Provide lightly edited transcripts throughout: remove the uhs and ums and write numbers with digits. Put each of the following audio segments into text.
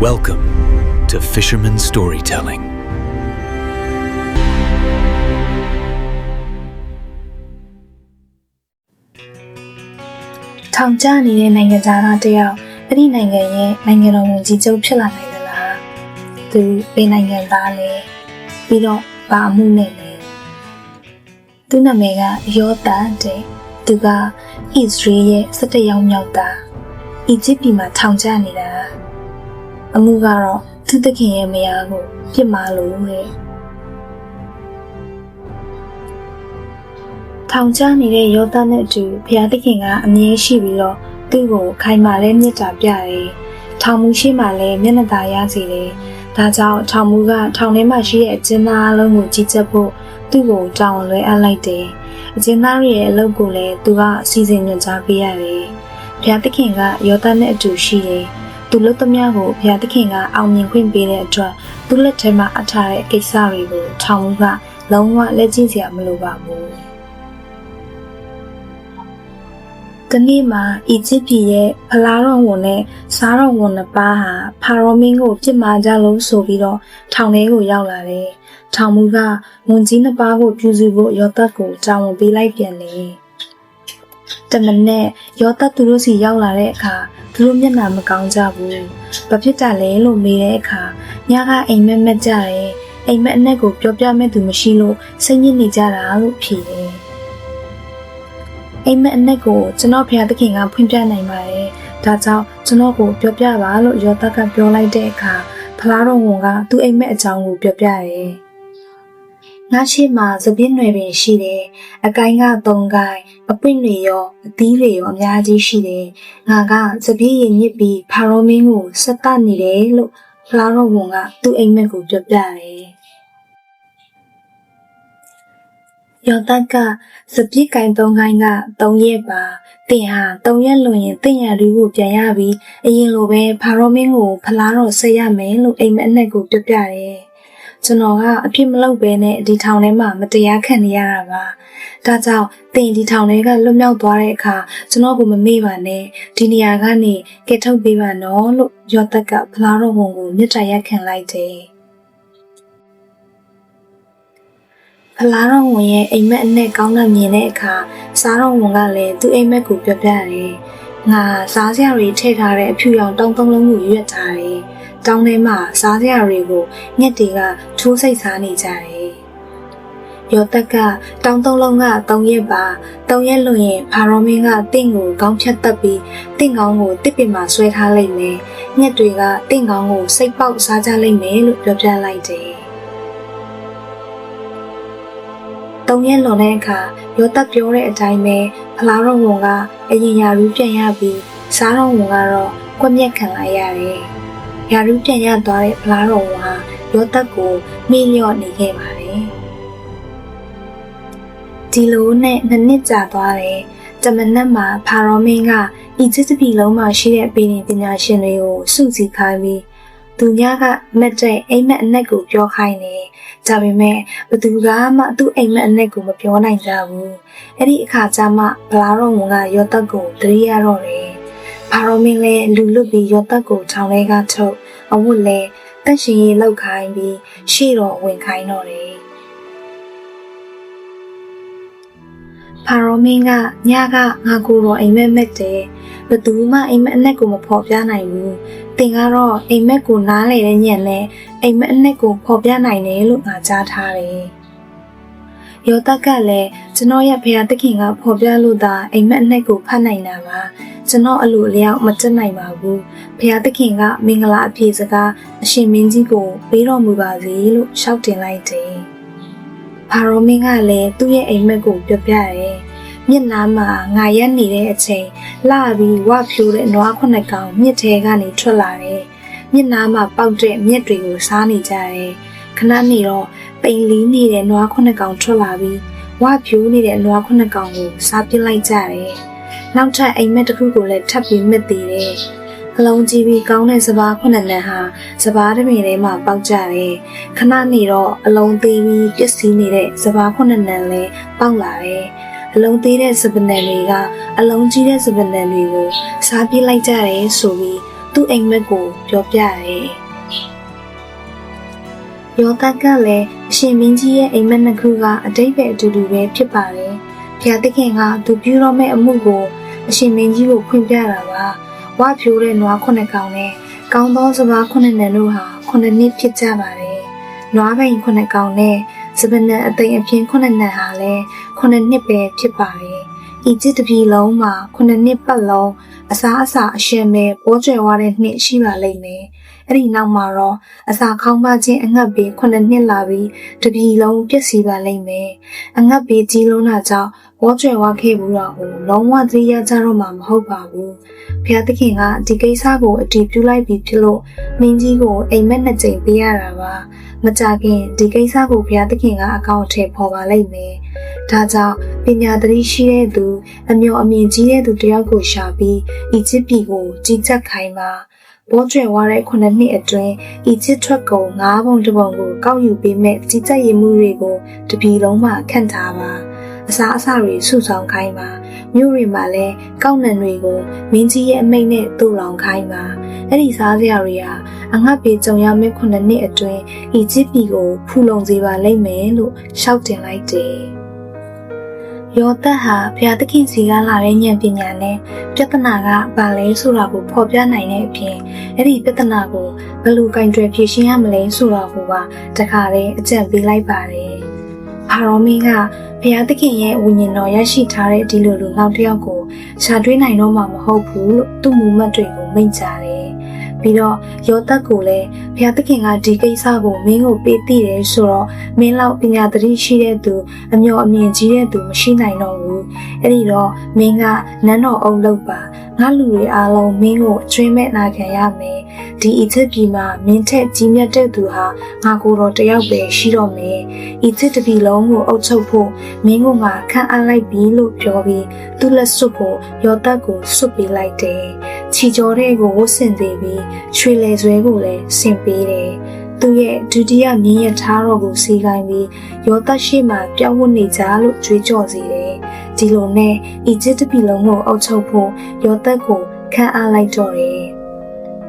Welcome to Fisherman Storytelling. ထောင်ကျနေတဲ့နိုင်ငံသားတယောက်အဲ့ဒီနိုင်ငံရဲ့နိုင်ငံတော်ဝန်ကြီးချုပ်ဖြစ်လာနိုင်သလားသူเป็นနိုင်ငံသားလဲပြီးတော့ဘာအမှုနဲ့လဲသူနာမည်ကယောသန်တဲ့သူကဣသရေလရဲ့17ယောက်မြောက်သားအီဂျစ်ပြည်မှာထောင်ကျနေတာအမှုကတော့သူသခင်ရဲ့မယားကိုပြစ်မှားလို့တဲ့ထောင်ကျနေတဲ့ယောသနဲ့အတူဘုရားသခင်ကအမြဲရှိပြီးတော့သူ့ကိုခိုင်မာလဲမြတ်တာပြတယ်။ထောင်မှုရှိမှလည်းမျက်နှာသာရစေတယ်။ဒါကြောင့်ထောင်မှုကထောင်ထဲမှာရှိတဲ့အကျဉ်းသားအလုံးကိုကြီးကြပ်ဖို့သူ့ကိုတောင်းလွှဲအပ်လိုက်တယ်။အကျဉ်းသားရဲ့အလုပ်ကိုလည်းသူကစီစဉ်ညွှန်ကြားပေးရတယ်။ဘုရားသခင်ကယောသနဲ့အတူရှိတယ်။သူလုပ်သမျှကိုဘုရားသခင်ကအောင်မြင်ခွင့်ပေးတဲ့အတွက်သူ့လက်ထဲမှာအထားတဲ့ကိစ္စတွေကိုထောင်မှုကလုံးဝလက်ကျင့်စရာမလိုပါဘူး။ဒီနေ့မှာအီဂျစ်ပြည်ရဲ့ဖလားတော်ဝန်နဲ့စားတော်ဝန်နှစ်ပါးဟာဖာရောမင်းကိုပြစ်မှားကြလို့ဆိုပြီးတော့ထောင်ထဲကိုရောက်လာတယ်။ထောင်မှုကဝန်ကြီးနှစ်ပါးကိုပြုစုဖို့ယောသတ်ကိုတာဝန်ပေးလိုက်ပြန်တယ်။တမန်နဲ့ယောသတ်သူတို့စီရောက်လာတဲ့အခါသူတို့မျက်နှာမကောင်းကြဘူး။ဘာဖြစ်တာလဲလို့မေးတဲ့အခါညကအိမ်မက်မက်ကြတယ်။အိမ်မက်အနက်ကိုပြောပြမဲ့သူမရှိလို့စိတ်ညစ်နေကြတာလို့ဖြေတယ်။အိမ်မက်အနက်ကိုကျွန်တော်ဘုရားသခင်ကဖွင့်ပြနိုင်ပါတယ်။ဒါကြောင့်ကျွန်တော်ကိုပြောပြပါလို့ယောသတ်ကပြောလိုက်တဲ့အခါဖလားတော်ဝန်ကသူ့အိမ်မက်အကြောင်းကိုပြောပြတယ်။ငါရှိမှသပင်းတွေပင်ရှိတယ်။အကိုင်းက3ကိုင်းအပွင့်တွေရောအသီးတွေရောအများကြီးရှိတယ်။ငါကသပင်းရင်ညစ်ပြီးဖာရောမင်းကိုဆက်တနေတယ်လို့ဖလားတော်ဝန်ကသူ့အိမ်မက်ကိုပြောပြတယ်။ယောသတ်ကစပြစ်ကိုင်3ကိုင်းက3ရက်ပါတင်ဟာ3ရက်လွန်ရင်တင်ရလူကိုပြန်ရပြီးအရင်လိုပဲဖာရောမင်းကိုဖလားတော်ဆက်ရမယ်လို့အိမ်မက်အနက်ကိုပြောပြတယ်ကျွန်တော်ကအဖြစ်မလုပ်ဘဲနဲ့ဒီထောင်ထဲမှာမတရားခံနေရတာပါဒါကြောင့်တင်ဒီထောင်ထဲကလွတ်မြောက်သွားတဲ့အခါကျွန်တော်ကိုမမေ့ပါနဲ့ဒီနေရာကနေကယ်ထုတ်ပေးပါနော်လို့ယောသတ်ကဖလားတော်ဝန်ကိုမြတ်တရားခံလိုက်တယ်ဖလားတော်ဝန်ရဲ့အိမ်မက်အနဲ့ကောင်းတာမြင်တဲ့အခါစားတော်ဝန်ကလည်းသူ့အိမ်မက်ကိုပြောပြတယ်။ငါစားစရာတွေထည့်ထားတဲ့အဖြူရောင်တောင်းသုံးလုံးကိုရွက်ထားတယ်။တောင်းထဲမှာစားစရာတွေကိုညက်တွေကထိုးစိတ်စားနေကြတယ်။ယောသတ်ကတောင်းသုံးလုံးက3ရက်ပါ3ရက်လွန်ရင်ဖာရောမင်းကတင့်ကိုခေါင်းဖြတ်တက်ပြီးတင့်ကောင်းကိုတစ်ပင်မှာဆွဲထားလိုက်မယ်။ညက်တွေကတင့်ကောင်းကိုစိတ်ပေါက်စားကြလိမ့်မယ်လို့ပြောပြလိုက်တယ်။3ရက်လွန်တဲ့အခါယောသတ်ပြောတဲ့အတိုင်းပဲဖလားတော်ဝန်ကအရင်ယာရူးပြန်ရပြီးစားတော်ဝန်ကတော့ကွက်မြက်ခံလိုက်ရတယ်။ယာရူးပြန်ရသွားတဲ့ဖလားတော်ဝန်ဟာယောသတ်ကိုမေ့လျော့နေခဲ့ပါတယ်။ဒီလိုနဲ့2နှစ်ကြာသွားတယ်။တမန်နဲ့မှာဖာရောမင်းကအီဂျစ်ပြည်လုံးမှာရှိတဲ့ပညာရှင်တွေကိုစုစည်းခိုင်းပြီးသူညကမက်တဲ့အိမ်မက်အနက်ကိုပြောခိုင်းတယ်။ဒါပေမဲ့ဘသူကမှသူ့အိမ်မက်အနက်ကိုမပြောနိုင်ကြဘူး။အဲ့ဒီအခါကျမှဖလားတော်ဝန်ကယောသတ်ကိုတရိရတော့တယ်။ဖာရောမင်းလည်းလူလွတ်ပြီးယောသတ်ကိုထောင်ထဲကထုတ်အဝတ်လည်းတက်ရှင်ရေးလောက်ခိုင်းပြီးရှေ့တော်ဝင်ခိုင်းတော့တယ်။ဖာရောမင်းကညကငါကိုတော့အိမ်မက်မက်တယ်ဘသူမှအိမ်မက်အနက်ကိုမဖော်ပြနိုင်ဘူးတင်ကတော့အိမ်မက်ကိုနားလေတဲ့ညံနဲ့အိမ်မက်အနက်ကိုဖော်ပြနိုင်တယ်လို့ငါကြားထားတယ်ယောသတ်ကလည်းကျွန်တော်ရဲ့ဘုရားသခင်ကဖော်ပြလို့သာအိမ်မက်အနက်ကိုဖတ်နိုင်တာပါကျွန်တော်အလိုအလျောက်မတက်နိုင်ပါဘူးဘုရားသခင်ကမင်္ဂလာအပြည့်စကားအရှင်မင်းကြီးကိုပေးတော်မူပါစေလို့ရှောက်တင်လိုက်တယ်ဖာရောမင်းကလည်းသူ့ရဲ့အိမ်မက်ကိုပြောပြတယ်မျက်နှာမှာငါရက်နေတဲ့အချိန်လှပြီးဝဖြိုးတဲ့နွား9ကောင်မြစ်ထဲကနေထွက်လာတယ်။မျက်နှာမှာပေါက်တဲ့မြက်တွေကိုစားနေကြတယ်။ခဏနေတော့ပိန်လီနေတဲ့နွား9ကောင်ထွက်လာပြီးဝဖြိုးနေတဲ့နွား9ကောင်ကိုစားပစ်လိုက်ကြတယ်။နောက်ထပ်အိမ်မက်တစ်ခုကိုလည်းထပ်ပြီးမြစ်သေးတယ်။အလုံးကြီးပြီးကောင်းတဲ့စပား9နန်းဟာစပားတပင်ထဲမှာပေါက်ကြတယ်။ခဏနေတော့အလုံးသေးပြီးပျက်စီးနေတဲ့စပား9နန်းလည်းပေါက်လာတယ်။အလုံးသေးတဲ့စပနံတွေကအလုံးကြီးတဲ့စပနံတွေကိုစားပြစ်လိုက်ကြတယ်ဆိုပြီး သူ့အိမ်မက်ကိုပြောပြတယ်ယောသက်ကလည်းအရှင်မင်းကြီးရဲ့အိမ်မက်နှစ်ခုကအတိတ်ပဲအတူတူပဲဖြစ်ပါတယ်ဖျားသခင်ကသူပြုတော့မဲ့အမှုကိုအရှင်မင်းကြီးကိုဖွင့်ပြတာပါဝါဖြိုးတဲ့နွား9ကောင်နဲ့ကောင်းသောစပါး9နံတို့ဟာ9နှစ်ဖြစ်ကြပါတယ်နွားပိန်9ကောင်နဲ့စပနံအသိမ်အပြင်း9နံဟာလည်း9နှစ်ပဲဖြစ်ပါတယ်ဤจิตတပြည်လုံးမှာ9နှစ်ပတ်လုံးအစားအစာအရှင်ပဲပေါ်ကျွယ်သွားတဲ့နှစ်ရှိပါလိမ့်မယ်အဲ့ဒီနောက်မှာတော့အစာခေါင်းပါခြင်းအငတ်ပေး9နှစ်လာပြီးတပြည်လုံးပြည့်စည်ပါလိမ့်မယ်အငတ်ပေးကြီးလုံးတာကြောင့်ပေါ်ကျွယ်သွားခဲ့ဘူးတော့လုံးဝသတိရကြတော့မှာမဟုတ်ပါဘူးဘုရားသခင်ကဒီကိစ္စကိုအတည်ပြုလိုက်ပြီးဖြစ်လို့မင်းကြီးကိုအိမ်မက်2ကြိမ်ပေးရတာပါမကြခင်ဒီကိစ္စကိုဘုရားသခင်ကအကောင့်ထဲပေါ်ပါလိမ့်မယ်ဒါကြောင့်ပညာသတိရှိတဲ့သူအမျှော်အမြင်ကြီးတဲ့သူတယောက်ကိုရှာပြီးအီဂျစ်ပြည်ကိုကြီးကြပ်ခိုင်းပါပေါ်ကျွယ်သွားတဲ့9နှစ်အတွင်းအီဂျစ်ထွက်ကုန်9ပုံတစ်ပုံကိုကောက်ယူပေးမဲ့ကြီးကြပ်ရမှုတွေကိုတပြည်လုံးမှာခန့်ထားပါအစားအစာတွေစုဆောင်ခိုင်းပါမြို့တွေမှာလည်းကောက်နှံတွေကိုမင်းကြီးရဲ့အမိန့်နဲ့တူလောင်ခိုင်းပါအဲ့ဒီစားစရာတွေဟာအငတ်ပေးကြုံရမယ့်9နှစ်အတွင်းအီဂျစ်ပြည်ကိုဖူလုံစေပါလိမ့်မယ်လို့ရှောက်တင်လိုက်တယ်ယောသက်ဟာဘုရားသခင်စီကလာတဲ့ဉာဏ်ပညာနဲ့ပြဿနာကဘာလဲဆိုတာကိုဖော်ပြနိုင်တဲ့အပြင်အဲ့ဒီပြဿနာကိုဘယ်လိုကင်တွယ်ဖြေရှင်းရမလဲဆိုတာကိုပါတခါတည်းအကြံပေးလိုက်ပါတယ်။ဖာရောမင်းကဘုရားသခင်ရဲ့ဝိညာဉ်တော်ရရှိထားတဲ့ဒီလိုလူနောက်တစ်ယောက်ကိုရှာတွေ့နိုင်တော့မှာမဟုတ်ဘူးလို့သူ့မူမှတ်တွေကိုမိန့်ကြားတယ်။ပြီးတော့ယောသက်ကိုလည်းဘုရားသခင်ကဒီကိစ္စကိုမင်းကိုပေးသိတယ်ဆိုတော့မင်းလောက်ပညာသတိရှိတဲ့သူအမျှော်အမြင်ကြီးတဲ့သူမရှိနိုင်တော့ဘူးအဲ့ဒီတော့မင်းကနန်းတော်အုပ်လုပ်ပါငါလူတွေအားလုံးမင်းကိုအကျွေးမဲ့နာခံရမယ်ဒီအီဂျစ်ပြည်မှာမင်းထက်ကြီးမြတ်တဲ့သူဟာငါကိုယ်တော်တယောက်ပဲရှိတော့မယ်အီဂျစ်ပြည်လုံးကိုအုပ်ချုပ်ဖို့မင်းကငါခန့်အပ်လိုက်ပြီလို့ပြောပြီးသူ့လက်စွပ်ကိုယောသက်ကိုစွပ်ပေးလိုက်တယ်ချီကြောတဲ့ကိုဝတ်ဆင်သေးပြီးရွှေလည်ဆွဲကိုလည်းဆင်ပေးတယ်သူရဲ့ဒုတိယမြင်းရထားတော်ကိုစီကိုင်းပြီးယောသက်ရှိမှပြောင်းဝတ်နေကြလို့ကြွေးကြော်စေတယ်ဒီလိုနဲ့အီဂျစ်ပြည်လုံးကိုအုပ်ချုပ်ဖို့ယောသက်ကိုခန့်အပ်လိုက်တော့တယ်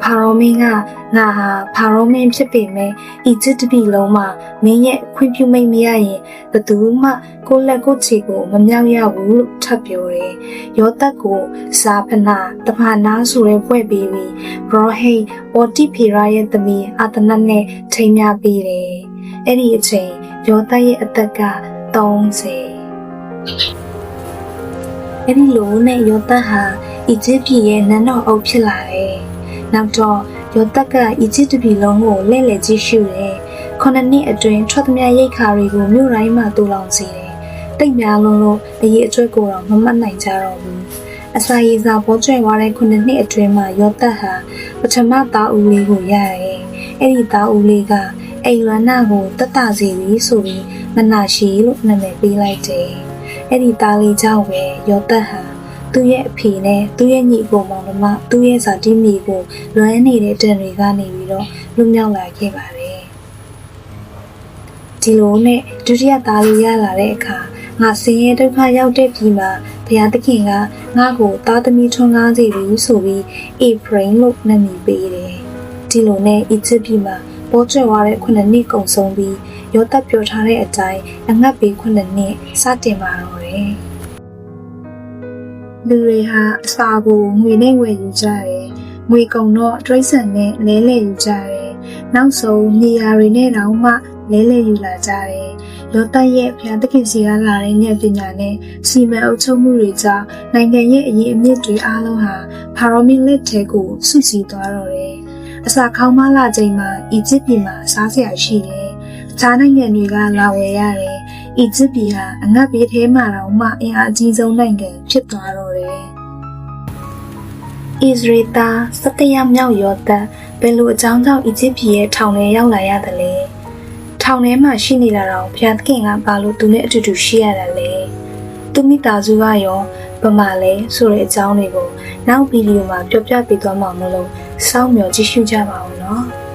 ဖာရောမင်းကငါဟာဖာရောမင်းဖြစ်ပေမဲ့အီဂျစ်ပြည်လုံးမှာမင်းရဲ့ခွင့်ပြုမိတ်မရရင်ဘယ်သူမှကိုယ့်လက်ကိုယ်ချီကိုမမြောက်ရဘူးလို့ထပ်ပြောတယ်။ယောသက်ကိုဇာဖနာတဖာနာဆိုတဲ့ဖွဲ့ပေးပြီးဘရောဟိတ်အော်တိဖေရာရဲ့သမီးအာသနတ်နဲ့ထိမ်းမြပေးတယ်။အဲ့ဒီအချိန်ယောသက်ရဲ့အသက်က30အဲ့ဒီလိုနဲ့ယောသက်ဟာအီဂျစ်ပြည်ရဲ့နန်းတော်အုပ်ဖြစ်လာတယ်။နောက်တော့ယောသက်က အီဂျစ်ပြည်လုံးကိုလဲလှယ်ကြည့်ရှုတယ်။9နှစ်အတွင်းထွက်သမျှရိတ်ခါတွေကိုမြို့တိုင်းမှာတူလောင်စေတယ်။တိတ်များလုံးလို့အရေးအကျွက်ကိုတော့မမှတ်နိုင်ကြတော့ဘူး။အစာရည်စာပေါ်ကျွဲသွားတဲ့9နှစ်အတွင်းမှာယောသက်ဟာပထမသားဦးလေးကိုရတယ်။အဲ့ဒီသားဦးလေးကအိမ်လွမ်းနာကိုတက်တာစီပြီးဆိုပြီးမနာရှိလို့နာမည်ပေးလိုက်တယ်။အဲ့ဒီသားလေးကြောင့်ပဲယောသက်ဟာသူ့ရဲ့အဖေနဲ့သူ့ရဲ့ညီကိုမောင်နှမသူ့ရဲ့ဇာတိမိကိုလွမ်းနေတဲ့တန်တွေကနေပြီးတော့လွတ်မြောက်လာခဲ့ပါတယ်ဒီလိုနဲ့ဒုတိယသားလေးရလာတဲ့အခါငါဆင်းရဲဒုက္ခရောက်တဲ့ပြည်မှာဘုရားသခင်ကငါ့ကိုသားသမီးထွန်းကားစေပြီးဆိုပြီးအေဖရိမ်လို့နာမည်ပေးတယ်ဒီလိုနဲ့အီဂျစ်ပြည်မှာပေါ်ကျွဲသွားတဲ့9နှစ်ကုန်ဆုံးပြီးယောသက်ပြောထားတဲ့အတိုင်းအငတ်ပေး9နှစ်စတင်လာတော့တယ်လူတွေဟာအစာကိုငွေနဲ့ဝယ်ယူကြတယ်။ငွေကုန်တော့တရိတ်ဆန်နဲ့လဲလှယ်ယူကြတယ်။နောက်ဆုံးနေရာတွေနဲ့တောင်မှလဲလှယ်ယူလာကြတယ်။ယောသက်ရဲ့ဘုရားသခင်စီကလာတဲ့ဉာဏ်ပညာနဲ့စီမံအုပ်ချုပ်မှုတွေကြောင့်နိုင်ငံရဲ့အရေးအမြစ်တွေအားလုံးဟာဖာရောမင်းလက်ထဲကိုဆုစည်းသွားတော့တယ်။အစာခေါင်းမလာချိန်မှာအီဂျစ်ပြည်မှာစားစရာရှိတယ်။အခြားနိုင်ငံတွေကလာဝယ်ရတယ်။အီဂျစ်ပြည်ဟာအငတ်ဘေးထဲမှာတော့မှအင်အားအကြီးဆုံးနိုင်ငံဖြစ်သွားတော့တယ်။ဣသရေလ17ရက်မြောက်ယောသက်ဘယ်လိုအကြောင်းကြောင့်အီဂျစ်ပြည်ရဲ့ထောင်ထဲရောက်လာရတယ်လဲ။ထောင်ထဲမှာရှိနေတာတော့ဘုရားသခင်ကဘာလို့သူနဲ့အတူတူရှိရတာလဲ။သူမိသားစုကရောဗမာလဲဆိုတဲ့အကြောင်းတွေကိုနောက်ဗီဒီယိုမှာပြောပြပေးသွားမှာမလို့စောင့်မျှော်ကြည့်ရှုကြပါဦးနော်။